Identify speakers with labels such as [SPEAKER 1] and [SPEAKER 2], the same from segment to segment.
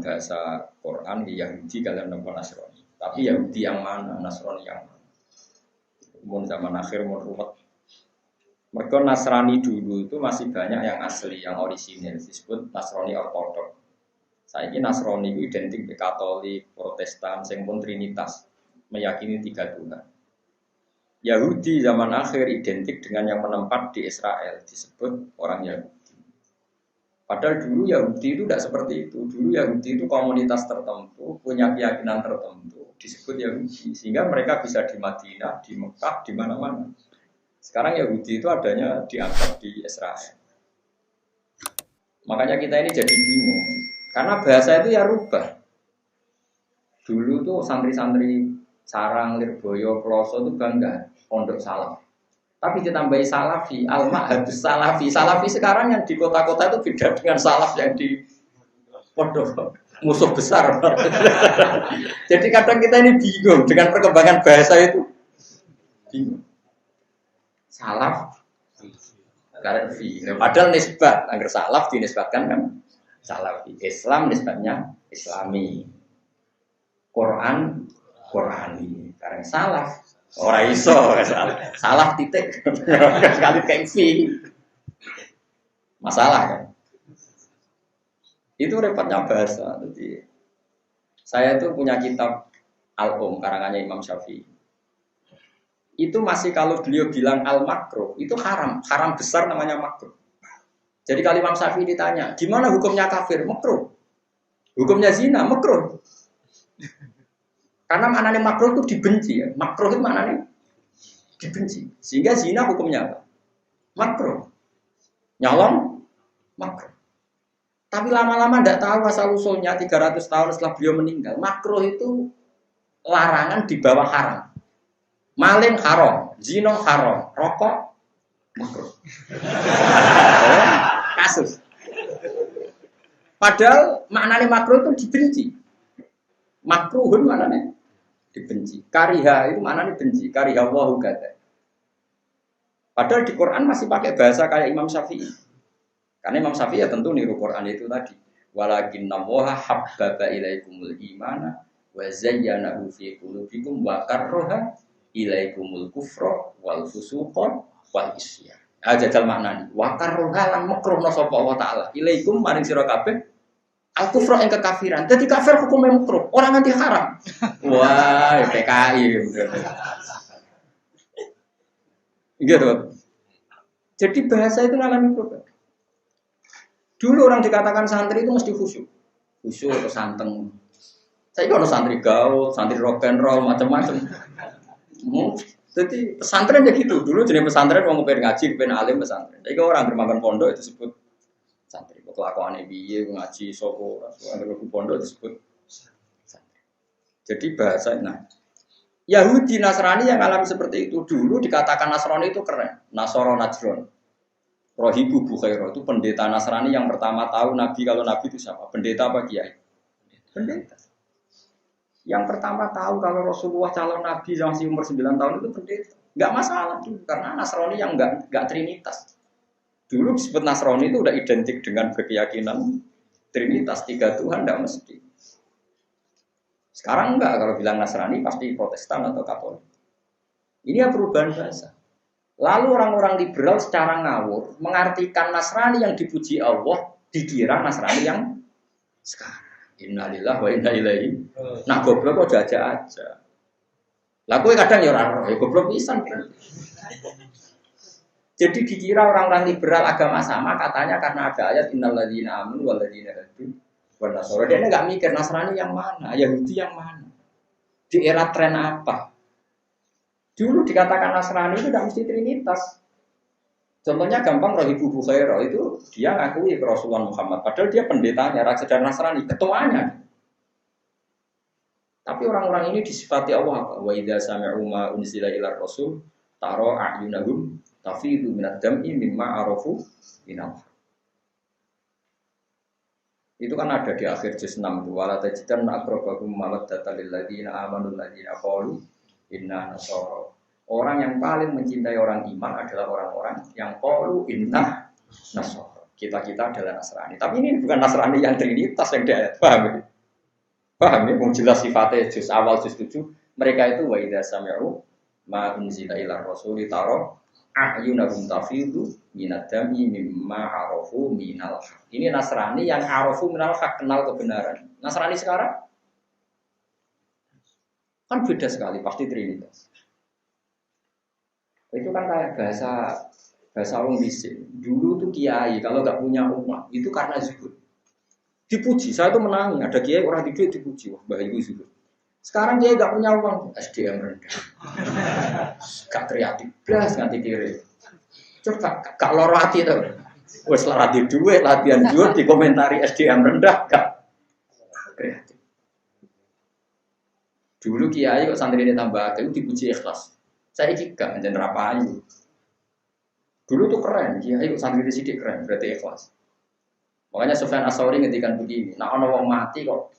[SPEAKER 1] dalam bahasa Quran Yahudi kalian nampak Nasrani. Tapi Yahudi yang mana, Nasrani yang mana? Mun zaman akhir mun ruwet. Mereka Nasrani dulu itu masih banyak yang asli, yang orisinil disebut Nasrani ortodok. Saiki Nasrani itu identik dengan Katolik, Protestan, sing pun Trinitas, meyakini 3 Tuhan. Yahudi zaman akhir identik dengan yang menempat di Israel, disebut orang Yahudi. Padahal dulu Yahudi itu tidak seperti itu. Dulu Yahudi itu komunitas tertentu, punya keyakinan tertentu, disebut Yahudi. Sehingga mereka bisa di Madinah, di Mekah, di mana-mana. Sekarang Yahudi itu adanya diangkat di Israel. Makanya kita ini jadi bingung. Karena bahasa itu ya rubah. Dulu tuh santri-santri Sarang, Lirboyo, Ploso itu bangga pondok salaf. Tapi ditambahi salafi, al-ma'hadus salafi. Salafi sekarang yang di kota-kota itu beda dengan salaf yang di pondok. Musuh besar. Jadi kadang kita ini bingung dengan perkembangan bahasa itu. Bingung. Salaf, salafi. Padahal nisbat, agar salaf dinisbatkan kan salafi. Islam nisbatnya islami. Quran, Qurani. Karena salaf. Orang iso, salah titik, sekali kengsi, masalah kan? Itu repotnya bahasa. Jadi saya itu punya kitab karangannya Imam Syafi'i. Itu masih kalau beliau bilang al-makruh, itu haram besar namanya makruh. Jadi kalau Imam Syafi'i ditanya, gimana hukumnya kafir? Makruh. Hukumnya zina, makruh. Karena maknanya makruh itu dibenci ya. Makruh itu maknanya dibenci. Sehingga zina hukumnya apa? Makruh. Nyolong makruh. Tapi lama-lama tidak tahu asal usulnya 300 tahun setelah beliau meninggal. Makruh itu larangan di bawah haram. Maling haram, zina haram, rokok makruh. Kasus. Padahal maknanya makruh itu dibenci. Makruhun maknanya dibenci. Kariha itu maknanya benci. Kariha wahu kata. Padahal di Quran masih pakai bahasa kayak Imam Syafi'i. Karena Imam Syafi'i ya tentu niru Quran itu tadi. Walakinna waha habbaba ilaikumul imana wa zayyanahu fi qulubikum wa karraha ilaikumul kufra wal fusuqa wal isyan. Jajal maknanya. Wa karraha lan makruhna sapa Allah taala. Ilaikum maring sira kabeh al-kufra yang kekafiran. Jadi kafir hukumnya makruh. Orang nanti haram. Wah, PKI. Gitu. Jadi bahasa itu ngalami problem. Dulu orang dikatakan santri itu mesti khusyuk. Khusyuk atau santeng. Saya kalau santri gaul, santri rock and roll, macam-macam. Jadi pesantren aja gitu. Dulu jenis pesantren mau pengen ngaji, pengen alim pesantren. Jadi kalau orang bermakan pondok itu disebut santri. Kelakuan biye ngaji soko, ada pondok disebut santri. Jadi bahasa Yahudi Nasrani yang alami seperti itu dulu dikatakan Nasrani itu keren. Nasoro Najron, Rohibu Bukhairo itu pendeta Nasrani yang pertama tahu Nabi kalau Nabi itu siapa? Pendeta apa kiai? Pendeta. Yang pertama tahu kalau Rasulullah calon Nabi yang masih umur 9 tahun itu pendeta. Enggak masalah tuh karena Nasrani yang enggak trinitas. Dulu disebut Nasrani itu udah identik dengan keyakinan Trinitas 3 Tuhan, tidak mesti. Sekarang enggak, kalau bilang Nasrani pasti Protestan atau Katolik. Ini ya perubahan bahasa. Lalu orang-orang liberal secara ngawur mengartikan Nasrani yang dipuji Allah dikira Nasrani yang sekarang. Innalillahi wa inna ilaihi. Nah goblok kok aja. Lah kowe kadang ya ora roh, goblok pisan. Jadi dikira orang-orang liberal agama sama katanya karena ada ayat innal ladzina amanu wal ladzina hadu wan nasara. Dia enggak mikir Nasrani yang mana, Yahudi yang mana. Di era tren apa? Dulu dikatakan Nasrani itu tidak mesti trinitas. Contohnya gampang Rohibu Bukhairo itu dia ngakui ke Rasulullah Muhammad padahal dia pendetanya, raja Nasrani, ketuanya. Tapi orang-orang ini disifati Allah wa idza sami'u ma unzila ila rasul taro a'yunahum tafidu minad dam'i mimma arafu minal. Itu kan ada di akhir juz 6 itu wala tajidan aqrabakum mawaddatan lil ladzina amanu ladzina qalu inna nasara. Orang yang paling mencintai orang iman adalah orang-orang yang qalu inna nasara. Kita adalah Nasrani. Tapi ini bukan Nasrani yang trinitas yang dia paham. Paham ya? Wong jelas sifatnya juz awal juz 7 mereka itu wa idza sami'u ma unzila ila rasuli taro a'yunahum tafidu minad dami mimma arafu minal haq. Ini Nasrani yang arafu minal haq, kenal kebenaran. Nasrani sekarang kan beda sekali, pasti Trinitas. Itu kan kayak bahasa orang bisik. Dulu tuh kiai kalau nggak punya umat itu karena zuhud. Dipuji, saya tuh menangi. Ada kiai orang tidur dipuji, wah bahayu zuhud. Sekarang kiai nggak punya uang, SDM rendah, gak kreatif, belas nganti kiri. Coba gak loro hati tuh. Wes latih duit, latihan zuhud dikomentari SDM rendah, gak kreatif. Dulu kiai kok santri ini tambah itu dipuji ikhlas. Saya gak menjadi rapayu. Dulu tuh keren, kiai kok santri ini sidik keren, berarti ikhlas. Makanya Sufyan Ats-Tsauri ngendikan begini, nah ana wong mati kok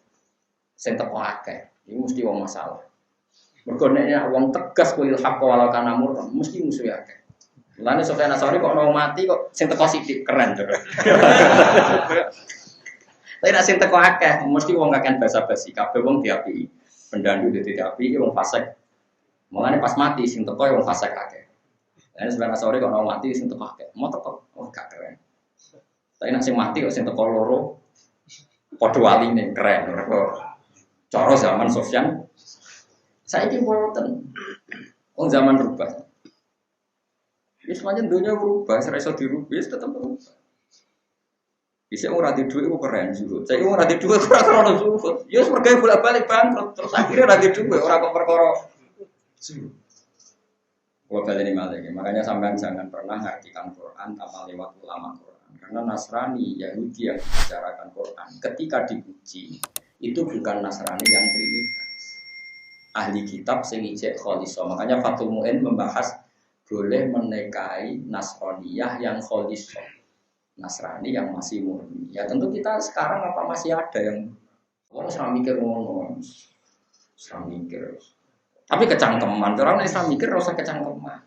[SPEAKER 1] sing teko akeh, iki mesti wong masalah. Mergo nek wong tegas kuil haq walau kana mur, mesti musuh akeh. Mulane Sufyan Ats-Tsauri kok ana wong mati kok sing teko sithik keren to. Tapi nek sing teko akeh mesti wong kakean basa-basi, kabeh wong diapiki. Pendandu dadi diapiki wong fasik. Mulane pas mati sing teko wong fasik akeh. Lah Sufyan Ats-Tsauri kok ana mati sing teko akeh, mau teko, oh gak keren. Tapi nak sing mati kok sing teko loro padha waline keren. Cara zaman Sofyan saiki mboten. Wong zaman berubah. Wis pancen dunia berubah, ora iso dirubah, wis tetep berubah. Bisa ora di dhuwit kok keren zuhud. Saiki ora di dhuwit ora krono zuhud. Ya wis mergawe bolak-balik bangkrut, terus akhirnya ora di dhuwit, ora kok perkara zuhud. Gua baleni malih. Makanya sampean jangan pernah ngartikan Quran tanpa lewat ulama Quran. Karena Nasrani, Yahudi yang membicarakan Quran ketika dipuji itu bukan Nasrani yang Trinitas. Ahli kitab sing ijek kholiso. Makanya Fathul Mu'in membahas boleh menikahi Nasraniyah yang kholiso. Nasrani yang masih murni. Ya tentu kita sekarang apa masih ada yang orang mikir ngono. Mikir. Tapi kecangkeman. Orang Islam mikir rasa kecangkeman.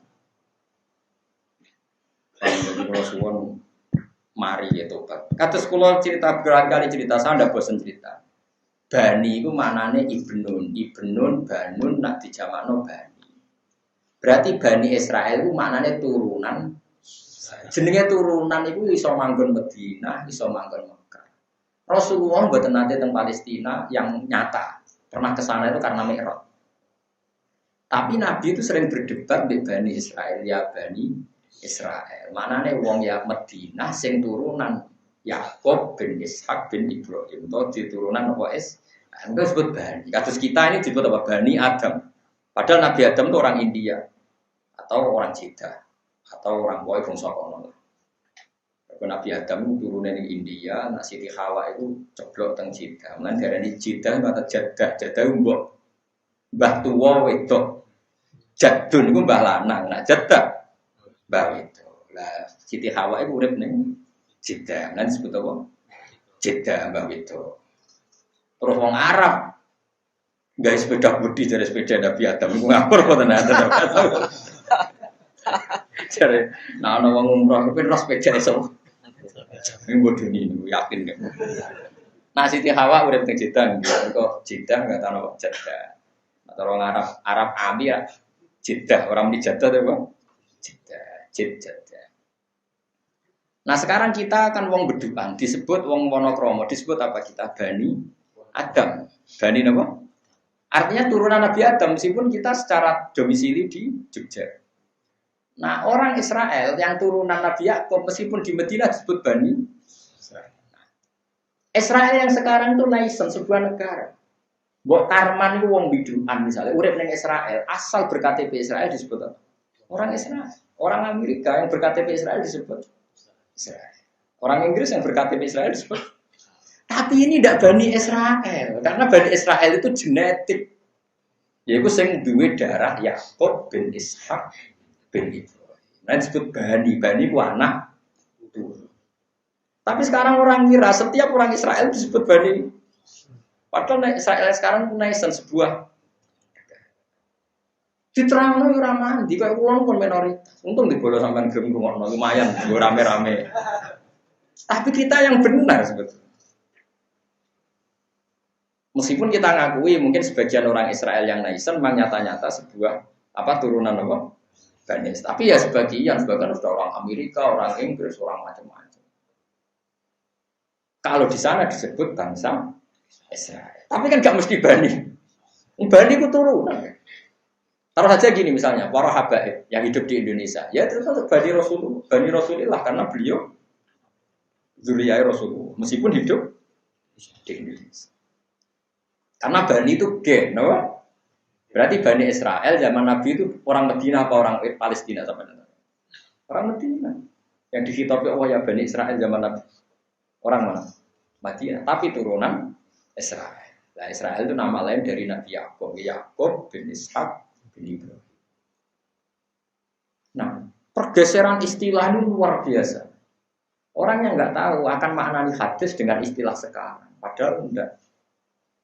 [SPEAKER 1] Kalau suwon mari ya tobat. Kata sekolah cerita berkali-kali cerita, saya tidak bosan cerita. Bani itu maknanya ibnun, banun, nak dijamakno bani. Berarti Bani Israel itu maknanya turunan. Jenenge turunan itu iso manggon Madinah, iso manggon Mekah. Rasulullah mboten nate teng Palestina yang nyata. Pernah ke sana itu karena Mi'raj. Tapi Nabi itu sering berdebat di Bani Israel, ya Bani Israel. Manane wong ya Madinah sing turunan Yakub bin Ishak bin Ibrahim. Itu diturunan apa es? Itu disebut Bani. Kasus kita ini disebut apa? Bani Adam. Padahal Nabi Adam itu orang India atau orang Jeddah atau orang boy bangsa kono. Nabi Adam itu turunan di India, nak Siti Hawa itu ceblok teng Jeddah. Mulane darani Jeddah kata Jeddah, Jeddah mbok mbah tuwa wedok. Jadun iku mbah lanang, nak Jeddah mbah itu. Lah Siti Hawa itu urip ning Jeddah, lan disebut apa? Jeddah mbah itu. Terus wong Arab gawe sepeda budi dari sepeda Nabi Adam iku ngapur kok tenan. Jare nah ana wong umroh kepen ros sepeda iso. Ini bodoh ini yakin kan. Nah Siti Hawa urip teng Jeddah, kok Jeddah enggak tahu apa Jeddah. Atau orang Arab Ami ya Jeddah, orang di Jeddah itu apa? Jeddah. Nah sekarang kita kan wong bedukan, disebut wong monokromo, disebut apa kita? Bani Adam. Bani apa? Artinya turunan Nabi Adam, meskipun kita secara domisili di Jogja. Nah orang Israel yang turunan Nabi Yakub, meskipun di Madinah disebut Bani Israel yang sekarang itu nation, sebuah negara. Mbok Tarman itu wong biduan misalnya, urip ning Israel, asal berKTP Israel disebut apa? Orang Israel. Orang Amerika yang berKTP Israel disebut Israel. Orang Inggris yang berKTP Israel disebut. Tapi ini tidak Bani Israel, karena Bani Israel itu genetik. Yaitu sing duwe darah Yakub bin Ishak bin Ibrahim. Nah disebut Bani ku anak itu. Tapi sekarang orang kira setiap orang Israel disebut Bani. Padahal Israel sekarang nation sebuah diterangno ora mandi kaya wong pun minoritas. Untung dibolos sampean gelem ngomongno lumayan go rame-rame. Tapi kita yang benar sebetulnya. Meskipun kita ngakui mungkin sebagian orang Israel yang naisen memang nyata-nyata sebuah turunan apa? Bani. Tapi ya sebagian sudah orang Amerika, orang Inggris, orang macam-macam. Kalau di sana disebut bangsa Israel. Tapi kan gak mesti Bani. Bani itu turunan. Taruh saja gini misalnya, para habaib yang hidup di Indonesia. Ya itu kan Bani Rasulullah karena beliau zuriyah Rasulullah. Meskipun hidup di Indonesia. Karena Bani itu gen, no? Berarti Bani Israel zaman Nabi itu orang Medina apa orang Palestina sebenarnya? Orang Medina. Yang dikitabi Allah ya Bani Israel zaman Nabi. Orang mana? Madinah. Tapi turunan Israel. Nah, Israel itu nama lain dari Nabi Yakub. Yakub bin Ishak bin Ibrahim. Nah, pergeseran istilah ini luar biasa. Orang yang nggak tahu akan maknani hadis dengan istilah sekarang. Padahal enggak.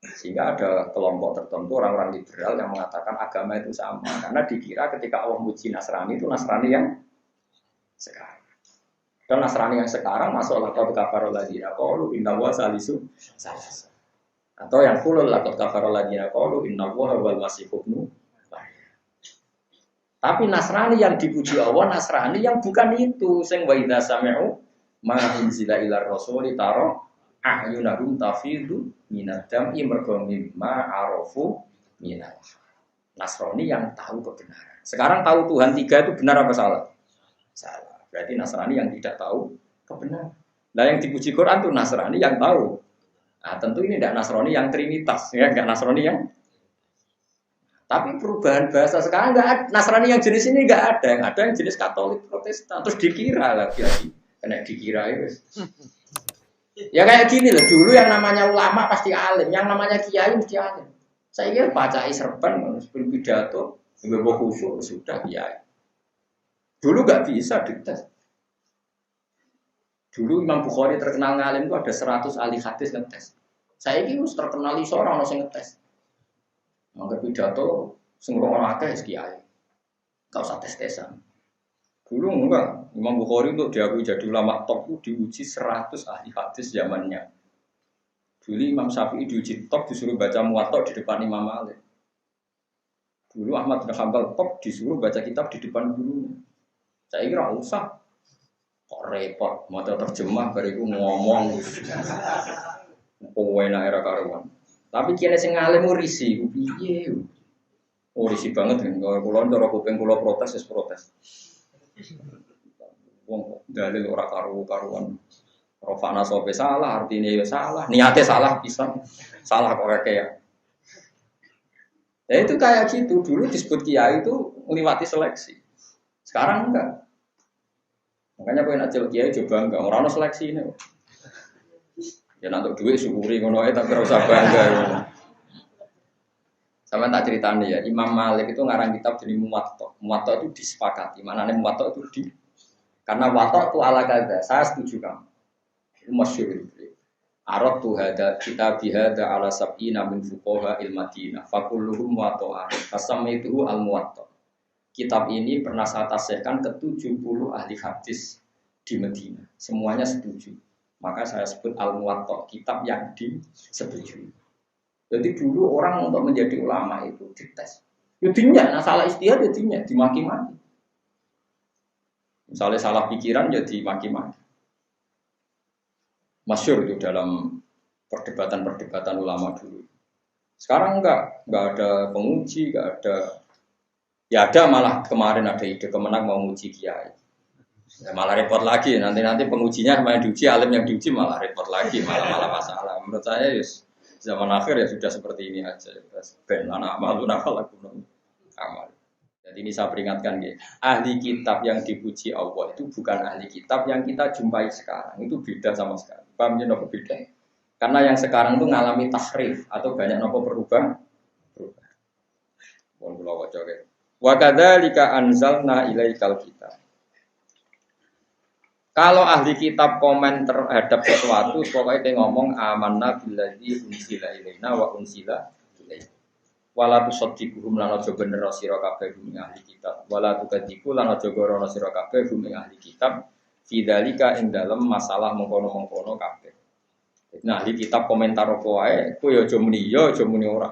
[SPEAKER 1] Sehingga ada kelompok tertentu orang-orang liberal yang mengatakan agama itu sama karena dikira ketika Allah muji Nasrani itu Nasrani yang sekarang. Dan Nasrani yang sekarang masuk laqad kafara alladziina qalu innallaha salisu salasa. Atau yang qulul laqad kafara alladziina qalu innallaha wal masihhu ibnu Maryam. Tapi Nasrani yang dipuji Allah Nasrani yang bukan itu sing wa idza sami'u ma unzila ilar rasuli taro ahyunahum tafidu minadam mergo mimma arafu minal. Nasrani yang tahu kebenaran. Sekarang tahu Tuhan 3 itu benar apa salah? Salah. Berarti Nasrani yang tidak tahu kebenaran. Nah yang dipuji Quran itu Nasrani yang tahu. Nah tentu ini tidak Nasrani yang trinitas, ya enggak Nasrani yang. Tapi perubahan bahasa sekarang enggak ada. Nasrani yang jenis ini enggak ada. Yang ada yang jenis Katolik Protestan. Terus dikira lagi. Kena dikira itu. Ya kayak gini loh, dulu yang namanya ulama pasti alim, yang namanya kiai mesti alim. Saya kira baca serban, sebelum pidato, nggak khusyuk sudah kiai. Dulu nggak bisa dites. Dulu Imam Bukhari terkenal ngalim itu ada 100 ahli hadis ngetes. Saya kira terkenal seorang orang ngetes. Mangga pidato, semua orang akeh kiai. Kau usah tes-tesan. Dulu enggak, Imam Bukhari untuk diakui jadi ulama top itu diuji 100 ahli hadis zamannya. Dulu Imam Syafi'i diuji top disuruh baca Muwatta di depan Imam Malik. Dulu Ahmad bin Hanbal top disuruh baca kitab di depan gurunya. Saya kira usah. Kok repot, mata terjemah bariku ngomong. Kowe nak era karuan. Tapi kene sing alim risi, piye? Oh risi banget kan. Kalau kula ndoro kuping kula protes wis protes. Wong dalil ora karu-karuan. Rofana sope salah, artinya ya salah, niatnya salah bisa. Salah kok kayak. Ya itu kayak gitu, dulu disebut kiai itu melewati seleksi. Sekarang enggak. Makanya kowe nek kiai coba enggak ora ono seleksi ini. Ya nanti duit syukuri ngono ae tapi ora usah bangga. Sama tak ceritanya ya, Imam Malik itu ngarang kitab jenis Muwatta. Muwatta itu disepakati. Maknanya Muwatta itu karena Muwatta itu ala kada. Saya setuju kamu. Itu masyhur itu. Arad tu hada kitab bihada ala sab'ina min fuqaha il Madinah. Fakulluhum Muwatta. Fasamaituhu al Muwatta. Kitab ini pernah saya tasihkan ke 70 ahli hadis di Madinah. Semuanya setuju. Maka saya sebut al Muwatta, kitab yang disetujui. Jadi dulu orang untuk menjadi ulama itu dites. Jadinya, nah salah istihad jadinya dimaki-maki. Misalnya salah pikiran jadi maki-maki. Masyhur itu dalam perdebatan-perdebatan ulama dulu. Sekarang enggak ada penguji, enggak ada. Ya ada malah kemarin ada ide kemenang mau menguji kiai. Ya malah repot lagi. Nanti pengujinya sama yang diuji, alim yang diuji malah repot lagi, malah masalah. Menurut saya zaman akhir ya sudah seperti ini aja. Ben anak amal amal. Jadi ini saya peringatkan ya, ahli kitab yang dipuji Allah itu bukan ahli kitab yang kita jumpai sekarang. Itu beda sama sekali. Paham ya nopo beda? Karena yang sekarang itu ngalami tahrif atau banyak nopo berubah. Mohon kula waca ya. Wa kadzalika anzalna ilaikal kitab. Kalau ahli kitab komen terhadap sesuatu, pokoknya dia ngomong amanna billadzi unzila ilaina wa unzila ilaina. Wala tusaddiquhum lan aja bener sira kabeh gumi ahli kitab. Wala tukadziku lan aja gorono sira kabeh gumi ahli kitab. Fidzalika ing dalem masalah mengkono-mengkono kabeh. Nah, di kitab komentar apa wae, kowe ya aja muni iya, aja muni ora.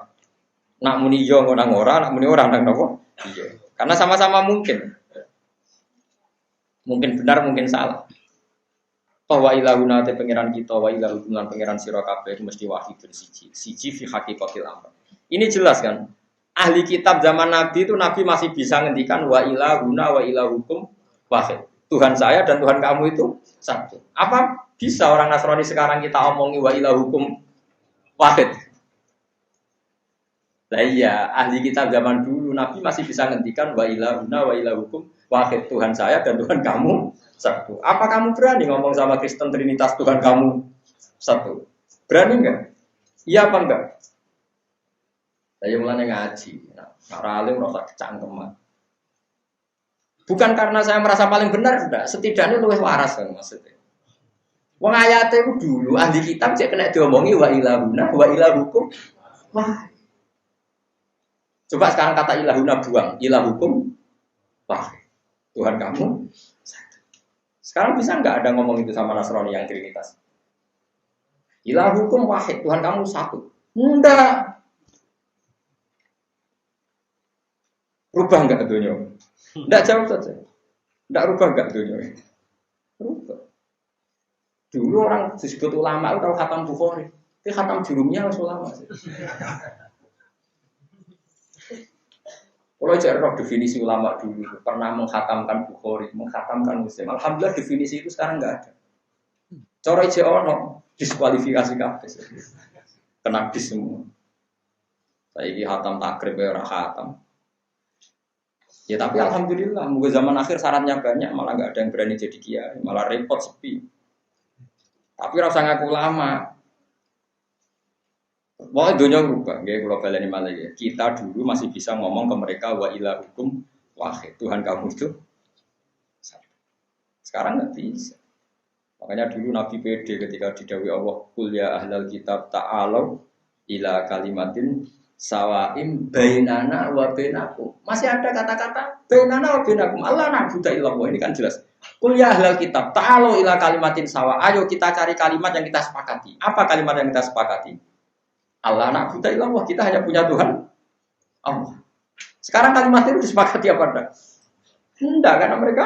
[SPEAKER 1] Nak muni iya nang ora, nak muni ora nang napa? Iya. Karena sama-sama mungkin. Mungkin benar, mungkin salah. Wa ilahuna te pangeran kita wa ilahu lan pangeran sira kabeh mesti wahidun siji. Siji fi haqiqatil amr. Ini jelas kan? Ahli kitab zaman Nabi itu Nabi masih bisa ngendikan wa ilahuna wa ilahukum wahid. Tuhan saya dan Tuhan kamu itu satu. Apa bisa orang Nasrani sekarang kita omongi wa ilahukum wahid? Lah iya, ahli kitab zaman dulu Nabi masih bisa ngendikan wa ilahuna wa ilahukum wahid. Tuhan saya dan Tuhan kamu satu. Apa kamu berani ngomong sama Kristen Trinitas Tuhan kamu satu? Berani enggak? Iya apa enggak? Saya mulai ngaji. Nah, alim merasa kecangkeman. Bukan karena saya merasa paling benar, enggak. Setidaknya luwih waras kan maksudnya. Wong ayate itu dulu ahli kitab cek kena diomongi wa ilahuna wa ilahukum. Wah. Coba sekarang kata ilahuna buang, ilahukum. Wah. Tuhan kamu. Sekarang bisa nggak ada ngomong itu sama Nasrani yang Trinitas? Ilahukum wahid, Tuhan kamu satu. Enggak. Rubah nggak dunia? Enggak jauh saja. Enggak rubah nggak dunia? Rubah. Dulu orang disebut ulama itu tahu khatam Bukhari. Tapi khatam jurumnya harus ulama. Kalau cara definisi ulama dulu pernah menghatamkan Bukhari, menghatamkan Muslim. Alhamdulillah definisi itu sekarang nggak ada. Cara ono diskualifikasi kabeh. Kena dis semua. Saiki hatam takrib ya ora hatam. Ya tapi alhamdulillah, moga zaman akhir syaratnya banyak, malah nggak ada yang berani jadi kiai, malah repot sepi. Tapi rasa ngaku ulama. Wah dunia berubah, ya kalau baleni malah ya. Kita dulu masih bisa ngomong ke mereka wa ilahukum wahid, Tuhan kamu itu. Sekarang nggak bisa. Makanya dulu Nabi pede ketika didhawuhi Allah, "Qul ya ahlal kitab ta'alu ila kalimatin sawaim bainana wa bainakum." Masih ada kata-kata bainana wa bainakum. Allah na'budu illallah. Ini kan jelas. Qul ya ahlal kitab ta'alu ila kalimatin sawa. Ayo kita cari kalimat yang kita sepakati. Apa kalimat yang kita sepakati? Allah na'budu illallah, kita hanya punya Tuhan Allah. Sekarang kalimat itu disepakati apa enggak? Enggak, karena mereka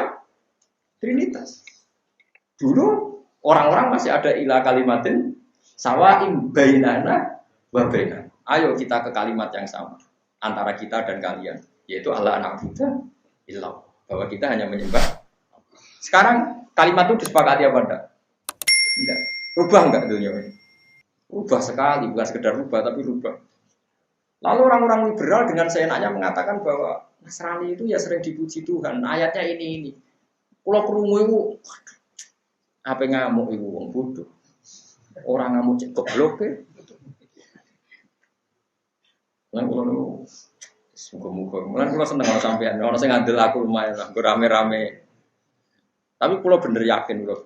[SPEAKER 1] Trinitas. Dulu orang-orang masih ada ilah kalimatin sawaim bainana wa bainakum. Ayo kita ke kalimat yang sama antara kita dan kalian, yaitu Allah na'budu illallah, bahwa kita hanya menyembah. Sekarang kalimat itu disepakati apa enggak? Enggak. Rubah enggak dunia ini? Rubah sekali, bukan sekedar rubah, tapi rubah. Lalu orang-orang liberal dengan seenaknya mengatakan bahwa Nasrani itu ya sering dipuji Tuhan. Ayatnya ini. Kalau kerungu itu, apa ngamuk itu wong bodoh. Orang ngamuk cek goblok ya. Lan kula niku muga-muga. Lan kula seneng ana sampean, ana sing ngandel aku lumayan lah, rame-rame. Tapi kula bener yakin kula.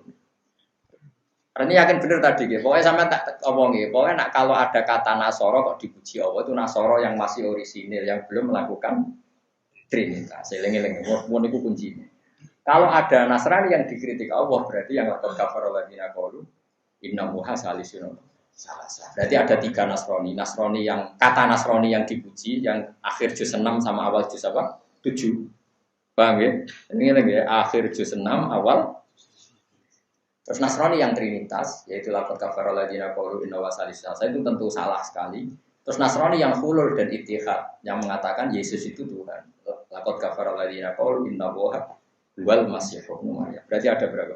[SPEAKER 1] Ini yakin bener tadi, pokoknya sampai tak omongin, pokoknya nak kalau ada kata Nasoro kok dipuji Allah itu Nasoro yang masih orisinil, yang belum melakukan Trinitas. Eling-eling, mohon itu kuncinya. Kalau ada Nasrani yang dikritik Allah, berarti yang lakon kafar ladina qalu inna muha salisun salasa. Berarti ada 3 Nasrani. Nasrani yang kata Nasrani yang dipuji, yang akhir juz 6 sama awal juz apa? 7. Paham ya? Ini lagi ya, akhir juz 6 awal. Terus Nasrani yang Trinitas, yaitu lakon kafar ladina qalu inna wa salisun salasa, itu tentu salah sekali. Terus Nasrani yang hulul dan ittihad, yang mengatakan Yesus itu Tuhan. Lakon kafar ladina qalu inna wa wal masih Maryam. Berarti ada berapa?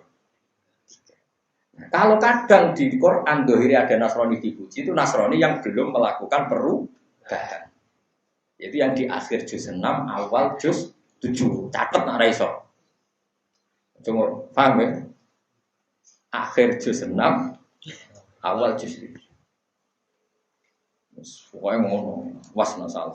[SPEAKER 1] Nah, kalau kadang di Quran dohiri ada Nasrani dipuji, itu Nasrani yang belum melakukan perubahan. Itu yang di akhir juz 6 awal juz 7. Catat nak raiso. Cuma paham ya? Akhir juz 6 awal juz 7. Pokoknya ngomong was masalah.